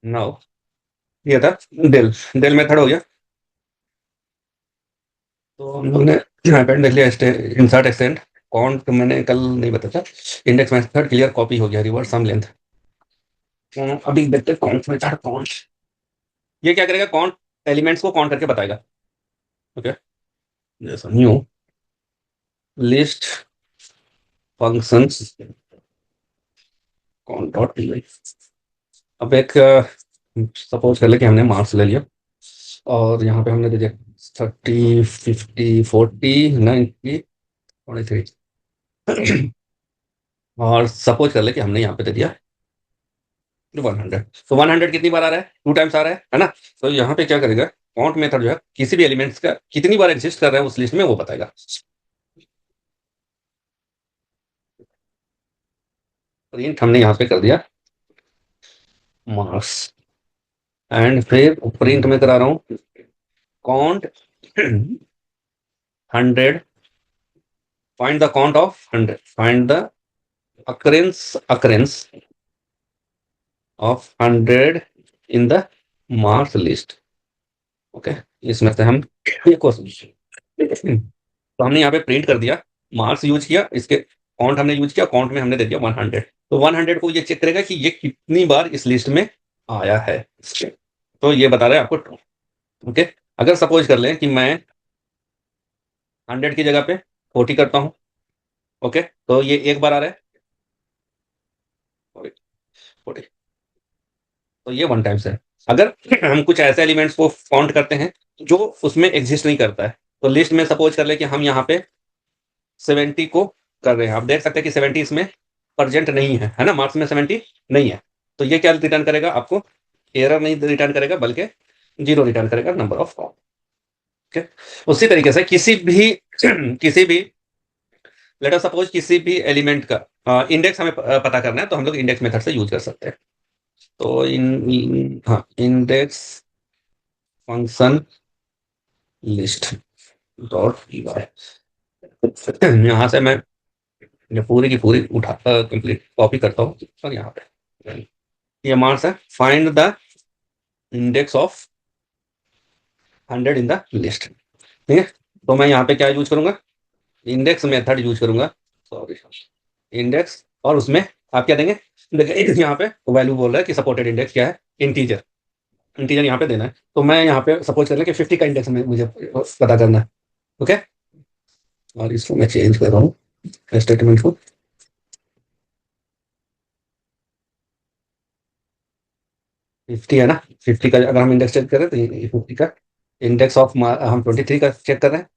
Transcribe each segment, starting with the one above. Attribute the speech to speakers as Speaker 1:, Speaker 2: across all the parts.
Speaker 1: Now ये था del. Del method हो गया। तो हम लोग ने पैटर्न देख लिया, इंसर्ट एक्सटेंड काउंट मैंने कल नहीं बताया था। इंडेक्स मेथड क्लियर कॉपी हो गया, रिवर्स सम लेंथ। अभी देखते हैं काउंट मेथड काउंट। ये क्या करेगा, काउंट एलिमेंट्स को काउंट करके बताएगा। ओके, जैसा new list functions count dot. अब एक सपोज कर ले कि हमने मार्क्स ले लिया और यहाँ पे हमने दे दिया 30, 50, 40, 90, 43। और सपोज कर ले कि हमने यहाँ पे दे दिया 100। तो 100 कितनी बार आ रहा है, 2 टाइम्स आ रहा है ना। तो यहाँ पे क्या करेगा, काउंट मेथड जो है किसी भी एलिमेंट्स का कितनी बार एग्जिस्ट कर रहा है उस लिस्ट में वो बताएगा। प्रिंट हमने यहाँ पे कर दिया मार्क्स, एंड फिर प्रिंट में करा रहा हूँ count 100, find the count of 100, find the occurrence of 100 in the marks list. Okay, इसमें से हम ये क्वेश्चन, तो हमने यहाँ पे प्रिंट कर दिया, मार्क्स यूज किया, इसके काउंट हमने यूज किया, काउंट में हमने दे दिया 100। तो 100 को ये चेक करेगा कि ये कितनी बार इस लिस्ट में आया है। तो ये बता रहा है आपको ट्रू। ओके, अगर सपोज कर लें कि मैं 100 की जगह पे 40 करता हूँ। ओके, तो ये एक बार आ रहा है 40, तो ये 1 टाइम्स है। अगर हम कुछ ऐसे एलिमेंट्स को काउंट करते हैं जो उसमें एग्जिस्ट नहीं करता है, तो लिस्ट में सपोज कर ले कि हम यहाँ पे 70 को कर रहे हैं। आप देख सकते हैं कि 70 इसमें प्रेजेंट नहीं है ना, मार्क्स में 70 नहीं है। तो ये क्या रिटर्न करेगा आपको, एरर नहीं रिटर्न करेगा बल्कि जीरो रिटर्न करेगा, नंबर ऑफ काउंट। ओके, उसी तरीके से किसी भी किसी भी लेट अस सपोज किसी भी एलिमेंट का इंडेक्स हमें पता करना है, तो हम लोग इंडेक्स मेथड से यूज कर सकते हैं। तो हाँ, इंडेक्स फंक्शन लिस्ट डॉट यहाँ से मैं ये पूरी की पूरी उठा कंप्लीट कॉपी करता हूँ और यहाँ पे ये मार्क्स है, find the index of 100 in the list. ठीक है, तो मैं यहाँ पे क्या यूज करूंगा, इंडेक्स मेथड यूज करूंगा, सॉरी, इंडेक्स। और उसमें आप क्या देंगे, देखिए यहाँ पे वैल्यू बोल रहा है कि सपोर्टेड इंडेक्स क्या है, इंटीजर। इंटीजर यहाँ पे देना है, तो मैं यहाँ पे सपोज कर लें कि 50 का इंडेक्स में मुझे पता करना है। ओके, और इसको मैं चेंज कर रहा हूँ स्टेटमेंट को। 50 है ना, 50 का अगर हम इंडेक्स चेक करें तो ये 50 का इंडेक्स ऑफ हम 23 का चेक कर रहे हैं,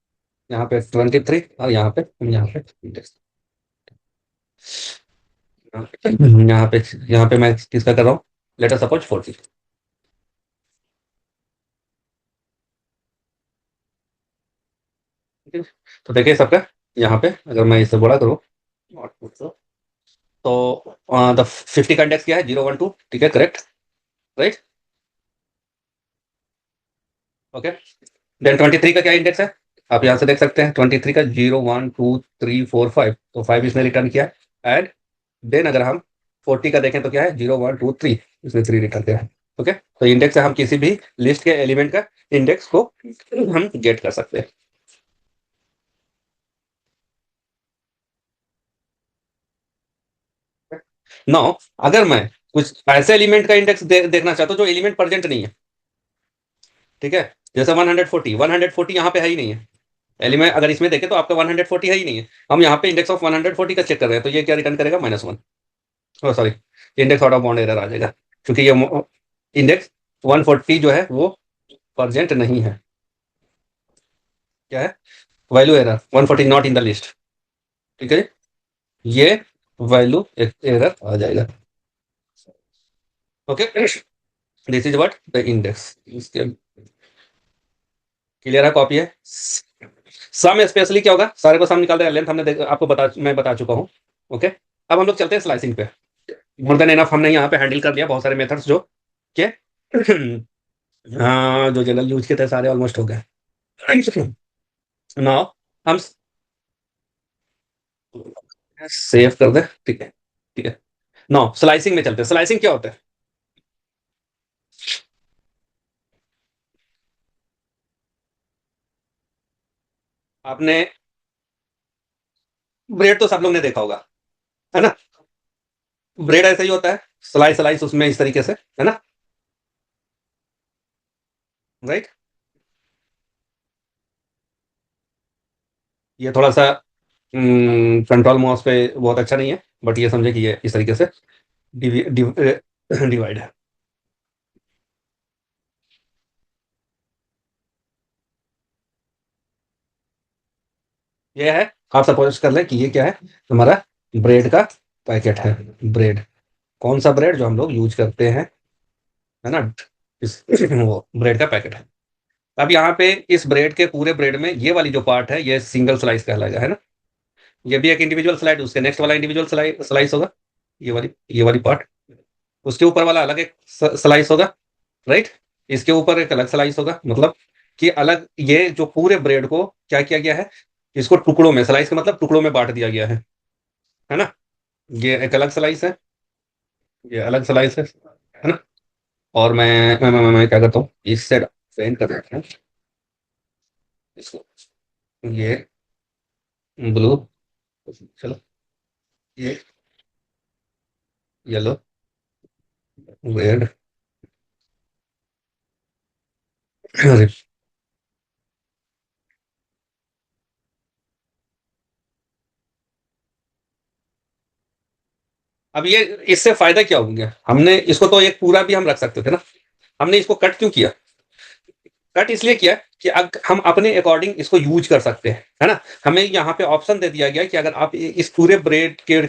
Speaker 1: यहाँ पे 23, और यहाँ पे हम यहाँ पे इंडेक्स, यहाँ पे यहाँ पे मैं किसका कर रहा हूँ, लेटर सपोज 40। ठीक है, तो देखिए सबका यहाँ पे अगर मैं इसे बड़ा करूँ output तो द 50 का इंडेक्स क्या है, 0 1 2। ठीक है, करेक्ट, राइट। ओके, देन 23 का क्या इंडेक्स है, आप यहाँ से देख सकते हैं 23 का 0 1 2 3 4 5, तो 5 इसने रिटर्न किया। एंड देन अगर हम 40 का देखें तो क्या है, 0 1 2 3, इसने 3 रिटर्न किया है। ओके, तो इंडेक्स से हम किसी भी लिस्ट के एलिमेंट का इंडेक्स को हम गेट कर सकते हैं। नाउ अगर मैं कुछ ऐसे एलिमेंट का इंडेक्स देखना चाहता हूँ जो एलिमेंट प्रेजेंट नहीं है। ठीक है, जैसे 140, 140 यहाँ पे है ही नहीं है एलिमेंट, अगर इसमें देखें तो आपका 140 है ही नहीं है। हम यहाँ पे इंडेक्स ऑफ 140 का चेक कर रहे हैं, तो ये क्या रिटर्न करेगा, -1। Oh sorry, index out of bound error आ जाएगा, क्योंकि ये इंडेक्स 140 जो है वो प्रेजेंट नहीं है। क्या है, value error 140 not in the list. ठीक है, ये वैल्यू एरर आ जाएगा। Okay, this is what the index. इसके क्लियर है, कॉपी है। सम स्पेशली क्या होगा, सारे को सम निकाल रहे हैं, लेंथ हमने आपको मैं बता चुका हूँ। ओके, अब हम लोग चलते हैं स्लाइसिंग पे। मोर देन एनफ हमने यहाँ पे हैंडल कर लिया बहुत सारे मेथड्स जो के हाँ, जो जनरल यूज के थे सारे ऑलमोस्ट हो गए। नाउ हम सेव कर दे। ठीक है, ठीक है। नाउ स्लाइसिंग में चलते हैं। स्लाइसिंग क्या होता है, आपने ब्रेड तो सब लोग ने देखा होगा, है ना? ब्रेड ऐसा ही होता है, स्लाइस स्लाइस उसमें इस तरीके से, है ना? राइट। ये थोड़ा सा कंट्रोल माउस पे बहुत अच्छा नहीं है, बट ये समझे कि ये इस तरीके से डिवाइड है। ये है, आप सपोज कर लें कि ये क्या है, हमारा ब्रेड का पैकेट है। ब्रेड, कौन सा ब्रेड जो हम लोग यूज करते हैं, है ना? इस वो ब्रेड का पैकेट है। अब यहाँ पे इस ब्रेड के पूरे ब्रेड में ये वाली जो पार्ट है ये सिंगल स्लाइस कहलाएगा, है ना? ये भी एक इंडिविजुअल स्लाइड, उसके नेक्स्ट वाला इंडिविजुअल स्लाइस होगा, ये वाली पार्ट। उसके ऊपर वाला अलग एक स्लाइस होगा, राइट? इसके ऊपर एक अलग स्लाइस होगा, मतलब कि अलग, ये जो पूरे ब्रेड को क्या किया गया है, इसको टुकड़ों में, स्लाइस का मतलब टुकड़ों में बांट दिया गया है ना? ये एक अलग स्लाइस है, ये अलग स्लाइस है ना? और मैं क्या करता हूँ, इससे पेंट कर देता हूँ इसको, ये ब्लू, चलो, ये येलो, रेड, अब ये, इससे फायदा क्या हो गया, हमने इसको तो एक पूरा भी हम रख सकते थे ना, हमने इसको कट क्यों किया? कट इसलिए किया कि हम अपने अकॉर्डिंग इसको यूज कर सकते हैं, है ना? हमें यहाँ पे ऑप्शन दे दिया गया कि अगर आप इस पूरे ब्रेड के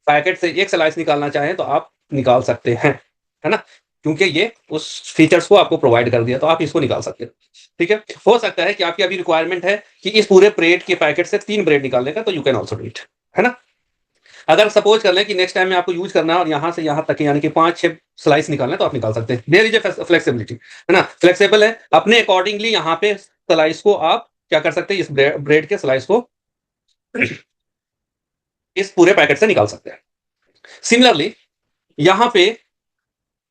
Speaker 1: पैकेट से एक स्लाइस निकालना चाहें तो आप निकाल सकते हैं, है ना? क्योंकि ये उस फीचर्स को आपको प्रोवाइड कर दिया, तो आप इसको निकाल सकते हैं। ठीक है, हो सकता है कि आपकी अभी रिक्वायरमेंट है कि इस पूरे ब्रेड के पैकेट से 3 ब्रेड निकालने का, तो you can also do it, है ना? अगर सपोज कर लें कि नेक्स्ट टाइम में आपको यूज करना है और यहां से यहां तक यानी कि 5-6 स्लाइस निकालना है, तो आप निकाल सकते हैं। देयर इज ए फ्लेक्सिबिलिटी, है ना? फ्लेक्सिबल है, अपने अकॉर्डिंगली यहाँ पे स्लाइस को आप क्या कर सकते हैं, इस ब्रेड के स्लाइस को इस पूरे पैकेट से निकाल सकते हैं। सिमिलरली यहाँ पे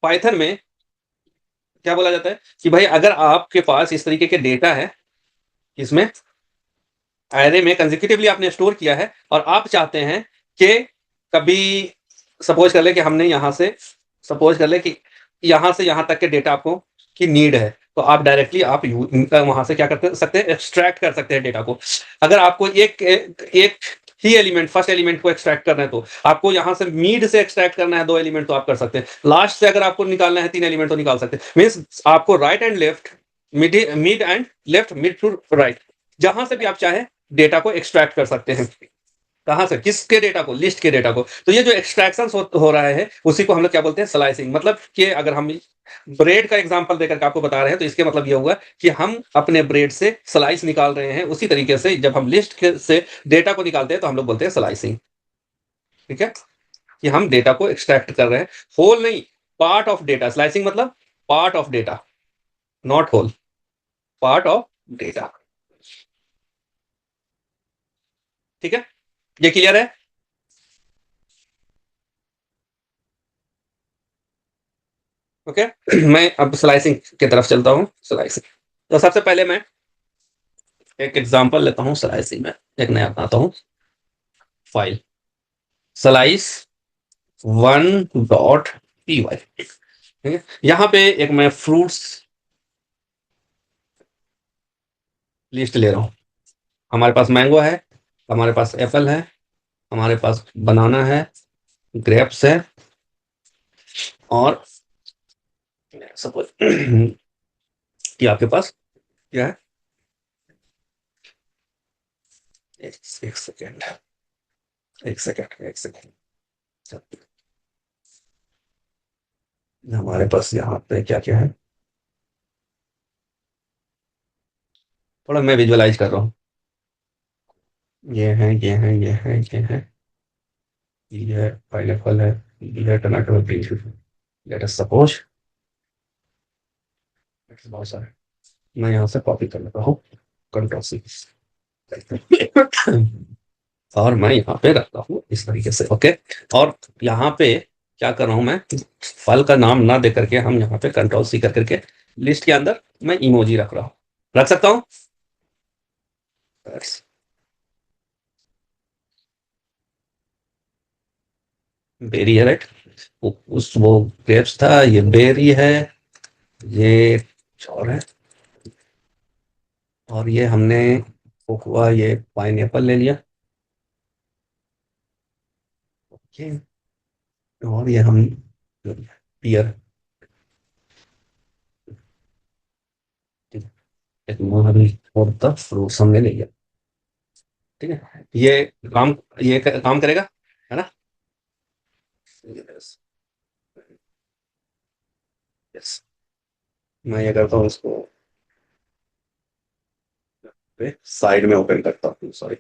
Speaker 1: पाइथन में क्या बोला जाता है कि भाई अगर आपके पास इस तरीके के डेटा है, इसमें एरे में कंसेक्यूटिवली आपने स्टोर किया है, और आप चाहते हैं कि कभी सपोज कर ले कि हमने यहां से, सपोज कर ले कि यहां से यहां तक के डेटा आपको की नीड है, तो आप डायरेक्टली आप वहां से क्या कर सकते हैं, एक्सट्रैक्ट कर सकते हैं डेटा को। अगर आपको एक ही एलिमेंट, फर्स्ट एलिमेंट को एक्सट्रैक्ट करना है, तो आपको यहां से मीड से एक्सट्रैक्ट करना है 2 एलिमेंट, तो आप कर सकते हैं। लास्ट से अगर आपको निकालना है 3 एलिमेंट, तो निकाल सकते हैं। मीन्स आपको right and left, mid and left, mid to right, जहां से भी आप चाहें डेटा को एक्सट्रैक्ट कर सकते हैं। कहां से, किसके डेटा को, लिस्ट के डेटा को। तो ये जो एक्सट्रैक्शन हो रहा है उसी को हम लोग क्या बोलते हैं, स्लाइसिंग। मतलब कि अगर हम ब्रेड का एग्जांपल देकर के आपको बता रहे हैं, तो इसके मतलब ये हुआ कि हम अपने ब्रेड से स्लाइस निकाल रहे हैं। उसी तरीके से जब हम लिस्ट से डेटा को निकालते हैं तो हम लोग बोलते हैं स्लाइसिंग। ठीक है, कि हम डेटा को एक्सट्रैक्ट कर रहे हैं, होल नहीं, पार्ट ऑफ डेटा। स्लाइसिंग मतलब part of data, not whole, part of data. ठीक है, ये क्लियर है? ओके। मैं अब स्लाइसिंग की तरफ चलता हूँ। स्लाइसिंग, तो सबसे पहले मैं एक एग्जांपल लेता हूँ स्लाइसिंग में, एक नया बनाता हूँ फाइल, स्लाइस 1.py। ठीक है, यहाँ पे एक मैं फ्रूट्स लिस्ट ले रहा हूँ। हमारे पास मैंगो है, हमारे पास एप्पल है, हमारे पास बनाना है, ग्रेप्स है, और सपोज कि आपके पास क्या है, एक सेकेंड, एक सेकेंड। हमारे पास यहाँ पे क्या क्या है, थोड़ा मैं विजुअलाइज कर रहा हूँ। ये है, ये पाइनएप्पल है, ये टमाटो है, लेट अस सपोज बहुत सारे। मैं यहाँ से कॉपी कर लेता हूँ, कंट्रोल सी, और मैं यहाँ पे रखता हूँ इस तरीके से। ओके, और यहाँ पे क्या कर रहा हूँ मैं, फल का नाम ना दे करके हम यहाँ पे कंट्रोल सी कर करके लिस्ट के अंदर मैं इमोजी रख रहा हूँ, रख सकता हूँ। बेरी है, राइट। उस वो ग्रेप्स था, ये बेरी है, ये और है, और ये हमने कोकोआ, ये पाइनएप्पल ले लिया, ओके। और ये हम पियर, एक मोहरी और द फ्रूट्स हमने ले लिया, ठीक है। ये काम करेगा, है ना। Yes, yes. मैं ये करता हूँ इसको पे साइड में ओपन करता हूँ, सॉरी।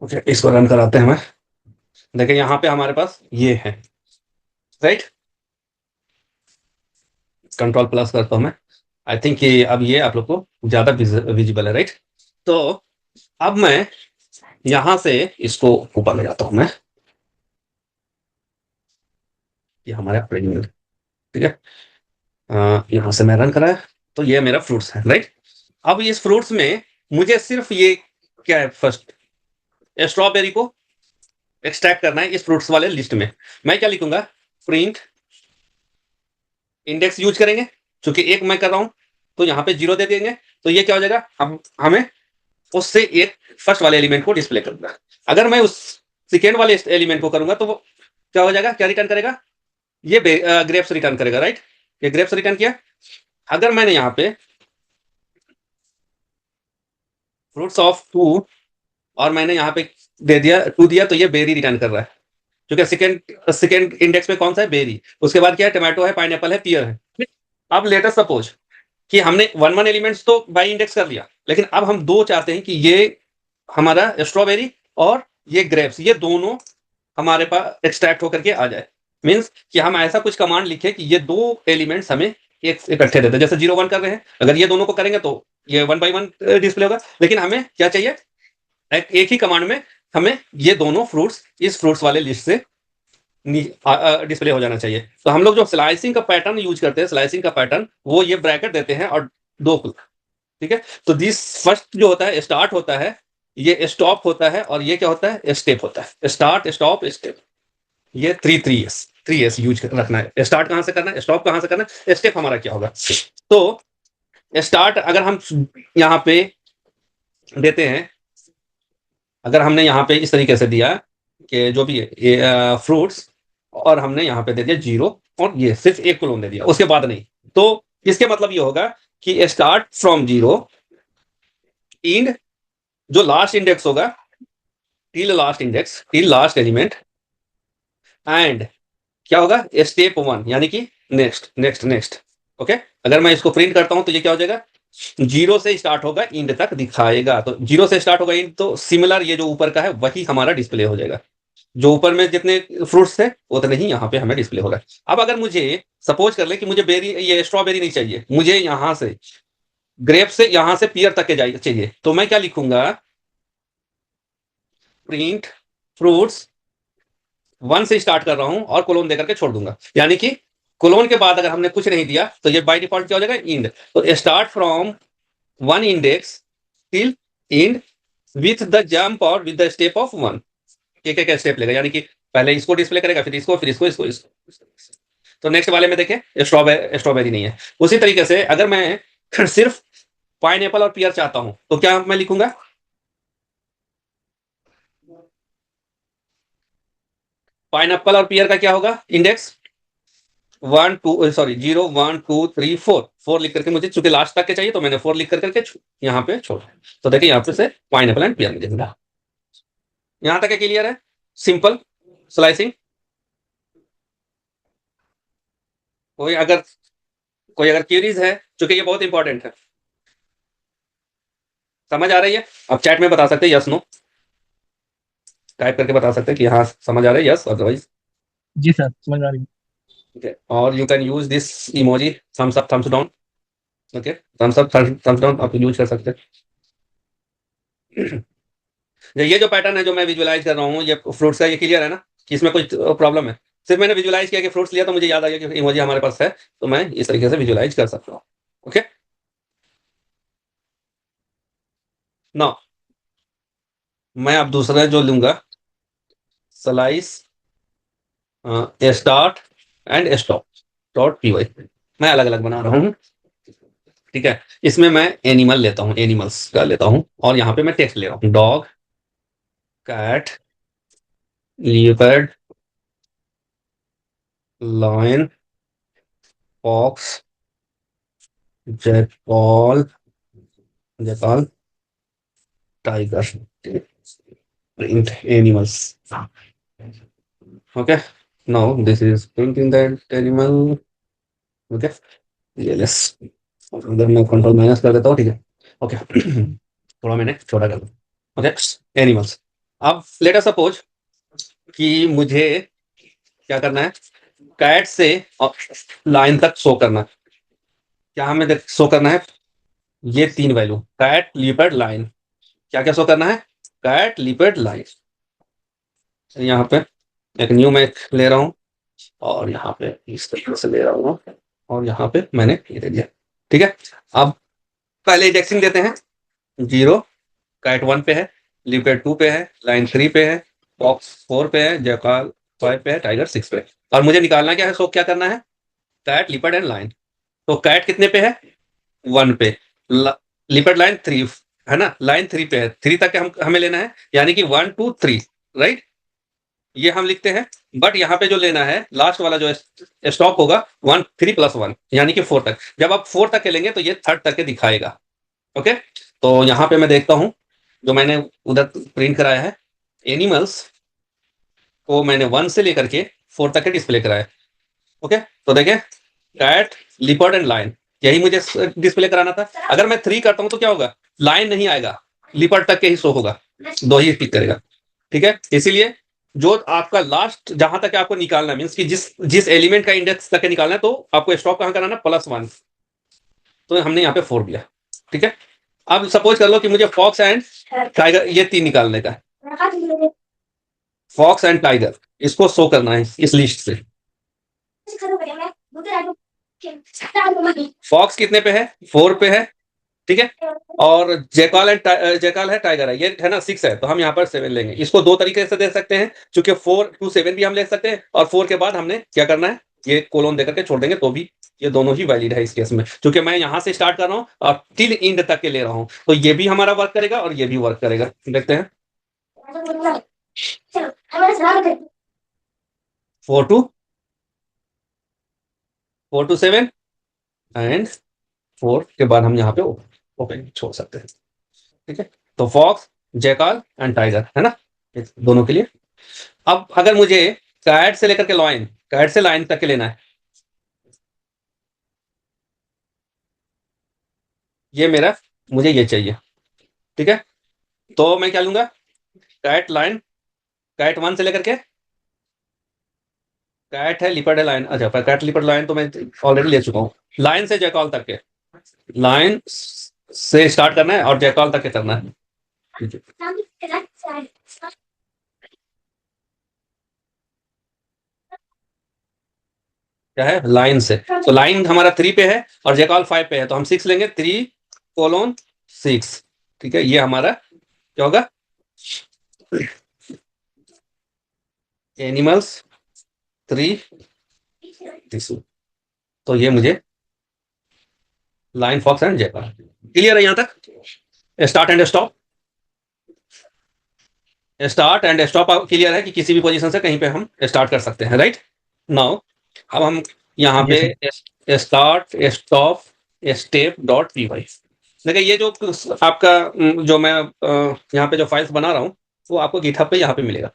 Speaker 1: ओके, इसको रन कराते हैं हमें। देखिए यहाँ पे हमारे पास ये है, राइट। कंट्रोल प्लस करता हूँ मैं। आई थिंक ये अब ये आप लोग को ज्यादा विजिबल है, राइट। तो अब मैं यहां से इसको ऊपर ले जाता हूं मैं, ये हमारा प्रेग्नेंट, ठीक है। यहाँ से मैं रन कराया, तो ये मेरा फ्रूट्स है, राइट। अब इस फ्रूट्स में मुझे सिर्फ ये क्या है, फर्स्ट स्ट्रॉबेरी को एक्सट्रैक्ट करना है इस फ्रूट्स वाले लिस्ट में। मैं क्या लिखूंगा, प्रिंट इंडेक्स यूज करेंगे, क्योंकि एक मैं कर रहा हूं, तो यहाँ पे 0 दे देंगे। तो ये क्या हो जाएगा, हम हमें उससे एक फर्स्ट वाले एलिमेंट को डिस्प्ले करूंगा। अगर मैं उस सेकेंड वाले एलिमेंट को करूंगा तो वो क्या हो जाएगा, क्या रिटर्न करेगा, ये ग्रेप्स रिटर्न करेगा, राइट। ये ग्रेप्स रिटर्न किया। अगर मैंने यहाँ पे फ्रूट्स ऑफ 2 और मैंने यहाँ पे दे दिया 2 दिया, तो ये बेरी रिटर्न कर रहा है, क्योंकि सेकेंड सेकेंड इंडेक्स में कौन सा है, बेरी। उसके बाद क्या है, टमाटो है, पाइनएप्पल है, पियर है। अब लेटर सपोज कि हमने वन वन एलिमेंट्स तो बाई इंडेक्स कर लिया, लेकिन अब हम दो चाहते हैं कि ये हमारा स्ट्रॉबेरी और ये ग्रेप्स, ये दोनों हमारे पास एक्सट्रैक्ट होकर के आ जाए। मीन्स कि हम ऐसा कुछ कमांड लिखे कि ये दो एलिमेंट्स हमें एक इकट्ठे देते हैं। जैसे 0 1 कर रहे हैं, अगर ये दोनों को करेंगे तो ये 1 बाई 1 डिस्प्ले होगा। लेकिन हमें क्या चाहिए, एक ही कमांड में हमें ये दोनों फ्रूट्स इस फ्रूट्स वाले लिस्ट से डिस्प्ले हो जाना चाहिए। तो हम लोग जो स्लाइसिंग का पैटर्न यूज करते हैं, स्लाइसिंग का पैटर्न, वो ये ब्रैकेट देते हैं और दो, ठीक है। तो दिस फर्स्ट जो होता है स्टार्ट होता है, ये स्टॉप होता है, और ये क्या होता है, स्टेप होता है। स्टार्ट स्टॉप स्टेप, ये 3 3 एस यूज रखना है। स्टार्ट कहां से करना है, स्टॉप कहां से करना है, स्टेप हमारा क्या होगा। तो स्टार्ट अगर हम यहाँ पे देते हैं, अगर हमने यहाँ पे इस तरीके से दिया कि जो भी है फ्रूट्स, और हमने यहाँ पे दे दिया 0, और ये सिर्फ एक कोलोन दे दिया, उसके बाद नहीं, तो इसके मतलब ये होगा कि स्टार्ट फ्रॉम 0, इंड जो लास्ट इंडेक्स होगा, till last index, till last element, and क्या होगा, स्टेप 1, यानी कि नेक्स्ट नेक्स्ट नेक्स्ट। ओके। अगर मैं इसको प्रिंट करता हूं तो ये क्या हो जाएगा, 0 से स्टार्ट होगा, इंड तक दिखाएगा। तो 0 से स्टार्ट होगा इंड, तो सिमिलर ये जो ऊपर का है वही हमारा डिस्प्ले हो जाएगा। जो ऊपर में जितने फ्रूट्स थे उतने ही यहाँ पे हमें डिस्प्ले होगा। अब अगर मुझे सपोज कर ले कि मुझे बेरी, ये स्ट्रॉबेरी नहीं चाहिए, मुझे यहाँ से ग्रेप से यहाँ से पियर तक के चाहिए, तो मैं क्या लिखूंगा, प्रिंट फ्रूट्स 1 से स्टार्ट कर रहा हूं और कोलोन देकर के छोड़ दूंगा। यानी कि कोलोन के बाद अगर हमने कुछ नहीं दिया तो ये बाय डिफॉल्ट क्या हो जाएगा, इंड। तो start from 1 index till end with the jump और विद द स्टेप ऑफ 1। एक एक स्टेप लेगा, यानी कि पहले इसको डिस्प्ले करेगा, फिर इसको, फिर इसको। तो नेक्स्ट वाले में देखें स्ट्रॉबेरी नहीं है। उसी तरीके से अगर मैं सिर्फ पाइनएप्पल और पियर चाहता हूं तो क्या मैं लिखूंगा, पाइनएप्पल और पियर का क्या होगा इंडेक्स, 0 1 2 3 4 लिख करके, मुझे चूंकि लास्ट तक के चाहिए तो मैंने 4 लिख करके यहाँ पे छोड़। तो देखिए यहाँ पे से पाइनएप्पल एंड पियर मुझे मिला। यहाँ तक क्लियर है, सिंपल स्लाइसिंग। कोई अगर कोई अगर क्यूरीज है, चूंकि ये बहुत इंपॉर्टेंट है, समझ आ रही है, आप चैट में बता सकते हैं यस नो, टाइप करके बता सकते हैं कि हाँ समझ आ रहा है, यस, अदरवाइज
Speaker 2: जी सर, समझ आ रही है।
Speaker 1: ओके। और you can use this emoji, thumbs up thumbs down. Okay, thumbs up thumbs down आप यूज कर सकते हैं। ये जो पैटर्न है जो मैं विजुअलाइज कर रहा हूँ, ये फ्रूट्स का, ये क्लियर है ना कि इसमें कोई प्रॉब्लम है। सिर्फ मैंने विजुलाइज किया कि फ्रूट्स लिया तो मुझे याद आ गया कि इमोजी हमारे पास है, तो मैं इस तरीके से विजुलाइज कर सकता हूँ। ओके, नाउ मैं अब दूसरा जो लूंगा, slice start and stop dot P Y, मैं अलग अलग बना रहा हूँ। ठीक है, इसमें मैं एनिमल लेता हूँ, एनिमल्स का लेता हूँ, और यहाँ पे मैं टेक्स्ट ले रहा हूँ, dog, cat, leopard, lion, fox, jackal, jackal, tiger, print animals. Okay, now this is printing that animal. Okay, ये लेस, अगर मैं कंट्रोल माइनस कर देता हूँ, ठीक है। ओके, थोड़ा मैंने छोटा कर दिया। Okay, animals. अब लेट अस सपोज कि मुझे क्या करना है, कैट से लाइन तक शो करना है। क्या हमें शो करना है? ये 3 वैल्यू, कैट, लिपर्ड, लाइन। क्या क्या शो करना है? Cat, leopard, lion. यहाँ पे एक न्यू मैं ले रहा हूँ, और यहाँ पे इस तरीके से ले रहा हूँ, और यहाँ पे मैंने ये दे दिया। ठीक है, अब पहले इंडेक्सिंग देते हैं। 0 कैट 1 पे है, लिपर्ड 2 पे है, लाइन 3 पे है, फॉक्स 4 पे है, जैकाल 5 पे है, टाइगर 6 पे है। और मुझे निकालना क्या है, शो क्या करना है? Cat, leopard and lion. तो कैट कितने पे है? 1 पे, लिपर्ड लाइन 3 है ना, लाइन 3 पे है, 3 तक हमें लेना है, यानी कि 1 2 3, राइट। ये हम लिखते हैं, बट यहाँ पे जो लेना है लास्ट वाला जो स्टॉप होगा 1 3 प्लस 1, यानी कि 4 तक। जब आप 4 तक के लेंगे तो ये 3rd तक के दिखाएगा। ओके, तो यहाँ पे मैं देखता हूँ जो मैंने उधर प्रिंट कराया है, एनिमल्स को मैंने 1 से लेकर के 4 तक के डिस्प्ले कराया। ओके, तो देखें, कैट, लिपर्ड एंड लाइन, यही मुझे डिस्प्ले कराना था। अगर मैं 3 करता हूं तो क्या होगा? लाइन नहीं आएगा, लिपर्ड तक के ही शो होगा, 2 ही टिक करेगा। ठीक है, इसीलिए जो आपका लास्ट जहां तक आपको निकालना मीन्स कि जिस जिस एलिमेंट का इंडेक्स तक के निकालना है, तो आपको स्टॉप कहां कराना? +1। तो हमने यहाँ पे 4 दिया। ठीक है, अब सपोज कर लो कि मुझे फॉक्स एंड टाइगर ये 3 निकालने का है। फॉक्स एंड टाइगर इसको शो करना है इस लिस्ट से। फॉक्स कितने पे है? 4 पे है। ठीक है, और जैकाल एंड जैकाल है, टाइगर है, ये है ना 6 है, तो हम यहाँ पर 7 लेंगे। इसको 2 तरीके से दे सकते हैं, चूंकि 4 to 7 भी हम ले सकते हैं, और 4 के बाद हमने क्या करना है, ये कोलोन देकर के छोड़ देंगे, तो भी ये दोनों ही वैलिड है इस केस में, क्योंकि मैं यहाँ से स्टार्ट कर रहा हूँ और टिल इंड तक के ले रहा हूँ, तो ये भी हमारा वर्क करेगा और ये भी वर्क करेगा। देखते हैं, 4 to 7 एंड 4 के बाद हम यहाँ पे ओपन छोड़ सकते हैं। ठीक है, तो फॉक्स, जैकाल एंड टाइगर है ना, दोनों के लिए। अब अगर मुझे कैट से लेकर के लाइन, कैट से लाइन तक के लेना है, ये मेरा, मुझे ये चाहिए। ठीक है, तो मैं क्या लूंगा? कैट, लाइन, कैट 1 से लेकर के, कैट है, लिपर्ड है, लाइन, अच्छा पर कैट, लिपर्ड, लाइन तो मैं ऑलरेडी ले चुका हूँ। लाइन से जैकाल तक के, लाइन से स्टार्ट करना है और जैकाल तक के करना है। क्या है? लाइन से, तो लाइन हमारा 3 पे है और जैकाल 5 पे है, तो हम 6 लेंगे, 3:6। ठीक है, ये हमारा क्या होगा? Animals 3 tissue. तो ये मुझे lion, fox and jackal clear है यहाँ तक? Start and stop, start and stop clear है कि किसी भी पोजीशन से कहीं पे हम स्टार्ट कर सकते हैं, राइट। नाउ अब हम यहाँ
Speaker 2: जी सर।
Speaker 1: पे start, stop, step dot P Y, देखिए ये जो आपका जो मैं यहाँ पे जो फाइल्स बना रहा हूँ, वो आपको गिटहब पे यहाँ पे मिलेगा।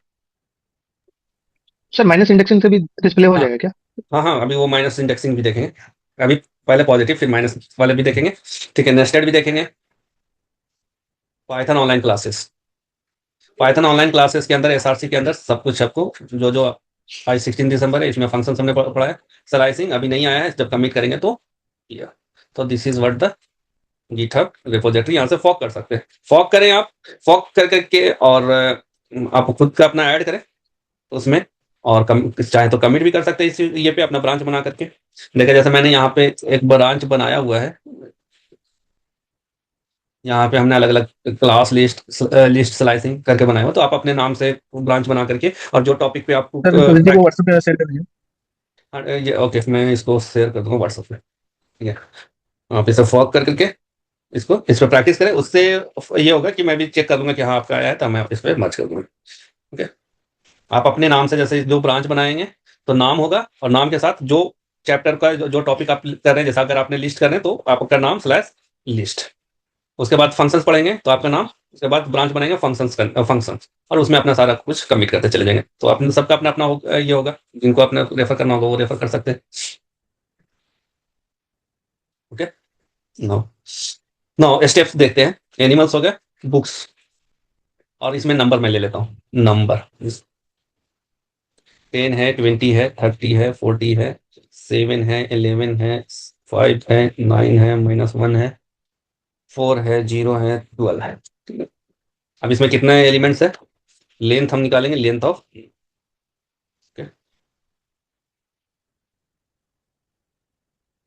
Speaker 2: सर माइनस इंडेक्सिंग से भी डिस्प्ले हो
Speaker 1: हाँ
Speaker 2: जाएगा क्या?
Speaker 1: हाँ हाँ, अभी वो माइनस इंडेक्सिंग भी देखेंगे, अभी पहले पॉजिटिव फिर माइनस वाले भी देखेंगे। ठीक है, नेस्टेड भी देखेंगे। Python online classes, Python online classes के अंदर एसआरसी के अंदर सब कुछ आपको, जो जो आज 16 दिसंबर है, इसमें फंक्शन हमने पढ़ा है। स्लाइसिंग अभी नहीं आया है, जब कमिट करेंगे तो किया। तो this is what the GitHub repository, यहाँ से फॉक कर सकते हैं। फॉक करें आप, फॉक कर करके, और आप खुद का अपना ऐड करें उसमें, और चाहे तो कमिट भी कर सकते हैं इस ये पे अपना ब्रांच बना करके। देखिए जैसे मैंने यहाँ पे एक ब्रांच बनाया हुआ है, यहाँ पे हमने अलग अलग क्लास लिस्ट स्लाइसिंग करके बनाया हुआ, तो आप अपने नाम से ब्रांच बना करके और जो टॉपिक पे आपको
Speaker 2: सर प्रदीप जी को व्हाट्सएप पे शेयर कर दीजिए।
Speaker 1: ये ओके, मैं इसको शेयर कर दूंगा व्हाट्सएप पे। ठीक है, आप इसे फॉर्क कर करके इसको इस पर प्रैक्टिस करें, उससे ये होगा कि मैं भी चेक कर लूंगा कि हाँ आपका आया है, तो मैं इस पर मर्ज कर दूंगा। ओके, आप अपने नाम से जैसे जो ब्रांच बनाएंगे तो नाम होगा, और नाम के साथ जो चैप्टर का जो टॉपिक आप कर रहे हैं, जैसा अगर आपने लिस्ट कर रहे हैं तो आपका नाम स्लैश लिस्ट, उसके बाद फंक्शंस पढ़ेंगे तो आपका नाम, उसके बाद ब्रांच बनेंगे फंक्शंस, और उसमें अपना सारा कुछ कमिट करते चले जाएंगे। तो अपने सबका अपना अपना ये होगा, जिनको अपने रेफर करना होगा वो रेफर कर सकते हैं। ओके, नो नो स्टेप्स देखते हैं। एनिमल्स हो गए, बुक्स, और इसमें नंबर मैं ले लेता हूँ। नंबर 10 है, 20 है, 30 है, 40 है, 7 है, 11 है, 5 है, 9 है, -1 है, 4 है, 0 है, 12 है। ठीक है, अब इसमें कितने एलिमेंट्स है, लेंथ हम निकालेंगे, लेंथ ऑफ,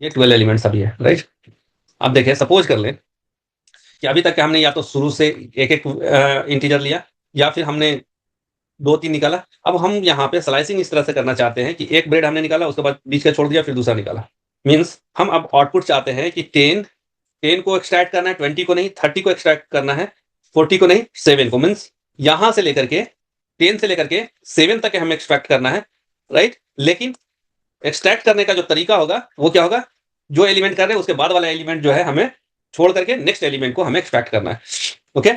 Speaker 1: ये 12 एलिमेंट्स अभी है, राइट। अब देखिए सपोज कर लें कि अभी तक के हमने या तो शुरू से एक एक इंटीजर लिया, या फिर हमने दो तीन निकाला। अब हम यहाँ पे स्लाइसिंग इस तरह से करना चाहते हैं कि एक ब्रेड हमने निकाला, उसके बाद बीच का छोड़ दिया, फिर दूसरा निकाला। मीन्स हम अब आउटपुट चाहते हैं कि 10 को एक्सट्रैक्ट करना है, 20 को नहीं, 30 को एक्सट्रैक्ट करना है, 40 को नहीं, 7 को। मीन्स यहां से लेकर के 10 से लेकर के 7 तक हमें एक्सट्रैक्ट करना है, राइट। लेकिन एक्सट्रैक्ट करने का जो तरीका होगा वो क्या होगा, जो एलिमेंट कर रहे हैं उसके बाद वाला एलिमेंट जो है हमें छोड़ करके नेक्स्ट एलिमेंट को हमें एक्सट्रैक्ट करना है। ओके,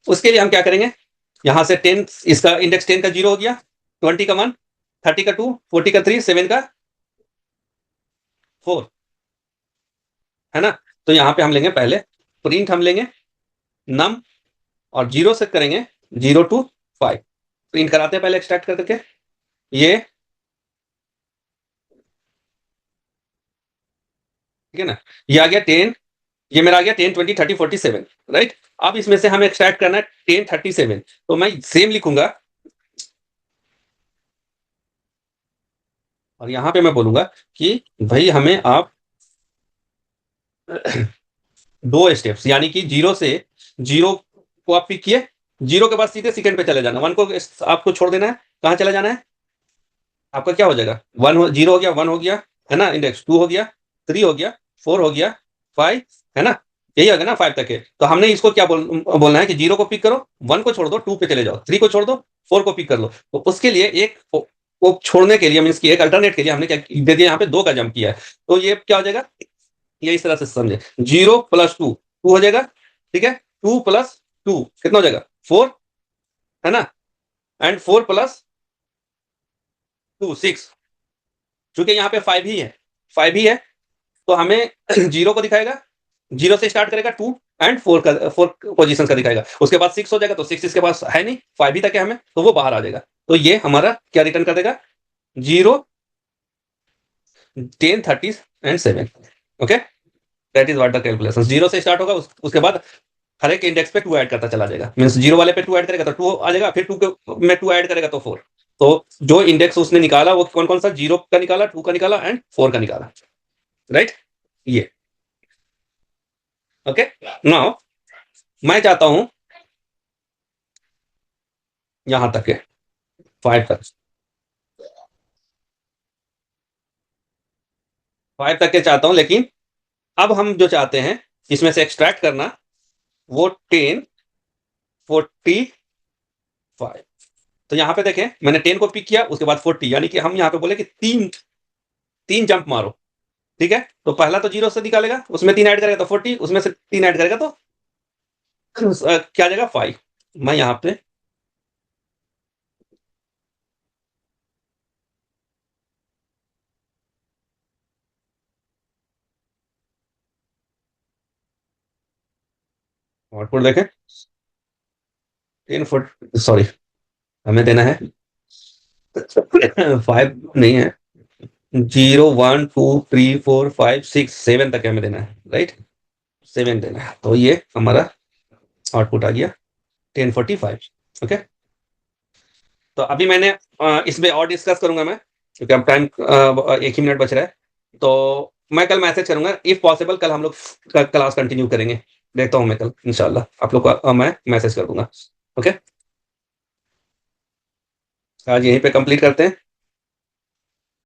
Speaker 1: उसके लिए हम क्या करेंगे, यहां से 10, इसका इंडेक्स 10 का 0 हो गया, 20 का 1, 30 का 2, 40 का 3, 7 का 4, है ना। तो यहां पे हम लेंगे पहले प्रिंट, हम लेंगे नम, और 0 से करेंगे 0 to 5, प्रिंट कराते हैं पहले एक्सट्रैक्ट कर करके। ये ठीक है ना, ये आ गया 10, ये मेरा आ गया 10, 20, 30, 40, 7, राइट। अब इसमें से हमें एक्सट्रैक्ट करना है 10, 37, तो मैं सेम लिखूंगा, और यहां पे मैं बोलूंगा कि भाई हमें आप दो स्टेप्स, यानी कि 0 से 0 को आप पिक किए, 0 के बाद सीधे सेकंड पे चले जाना, 1 को आपको छोड़ देना है। कहां चला जाना है, आपका क्या हो जाएगा, 0 हो गया, 1 हो गया, है ना, इंडेक्स 2 हो गया, 3 हो गया, 4 हो गया, 5, है ना, यही होगा ना 5 तक है। तो हमने इसको क्या बोलना है कि 0 को पिक करो, 1 को छोड़ दो, 2 पे चले जाओ, 3 को छोड़ दो, 4 को पिक कर लो। तो उसके लिए एक को छोड़ने के लिए, मीन्स की एक अल्टरनेट के लिए हमने क्या दे दिया, यहाँ पे 2 का जंप किया है। तो ये क्या हो जाएगा, ये इस तरह से समझे, 0 + 2 2 हो जाएगा, ठीक है, 2 + 2 कितना हो जाएगा, 4, है ना, एंड 4 + 2 6, चूंकि यहाँ पे 5 ही है, 5 ही है, तो हमें 0 को दिखाएगा, 0 से स्टार्ट करेगा, 2 एंड 4 का, 4 पोजीशन का दिखाएगा, उसके बाद 6 हो जाएगा, तो 6 इसके पास है नहीं, 5 ही तक है हमें, तो वो बाहर आ जाएगा। तो ये हमारा क्या रिटर्न कर देगा, 0, 10, 30 and 7। Okay, that is what the calculation, 0 से स्टार्ट होगा, उसके बाद हर एक इंडेक्स पे 2 ऐड करता चला जाएगा। मीन्स 0 वाले पे 2 ऐड करेगा तो 2 आ जाएगा, फिर 2 में 2 ऐड करेगा तो 4। तो जो इंडेक्स उसने निकाला वो कौन कौन सा, 0 का निकाला, 2 का निकाला एंड 4 का निकाला, राइट। ये ओके, नाउ मैं चाहता हूं यहां तक है, 5 तक, 5 तक के चाहता हूं, लेकिन अब हम जो चाहते हैं इसमें से एक्सट्रैक्ट करना, वो 10, 45। तो यहां पे देखें मैंने 10 को पिक किया, उसके बाद 40, यानी कि हम यहां पे बोले कि तीन तीन जंप मारो, ठीक है। तो पहला तो 0 से निकालेगा, उसमें 3 ऐड करेगा तो 40, उसमें से 3 ऐड करेगा तो क्या आ जाएगा, 5। मैं यहां पे आउटपुट देखें, 10 फुट, सॉरी, हमें देना है 5 नहीं है, 0, 1, 2, 3, 4, 5, 6, 7 तक हमें देना है, राइट, 7 देना है। तो ये हमारा आउटपुट आ गया 1045। ओके, तो अभी मैंने इस पे और डिस्कस करूंगा मैं, क्योंकि अब टाइम 1 ही मिनट बच रहा है। तो मैं कल मैसेज करूंगा, इफ पॉसिबल कल हम लोग क्लास कंटिन्यू करेंगे। देखता हूँ मैं कल इंशाल्लाह आप लोग को मैं मैसेज कर दूंगा। ओके, आज यहीं पे कंप्लीट करते हैं।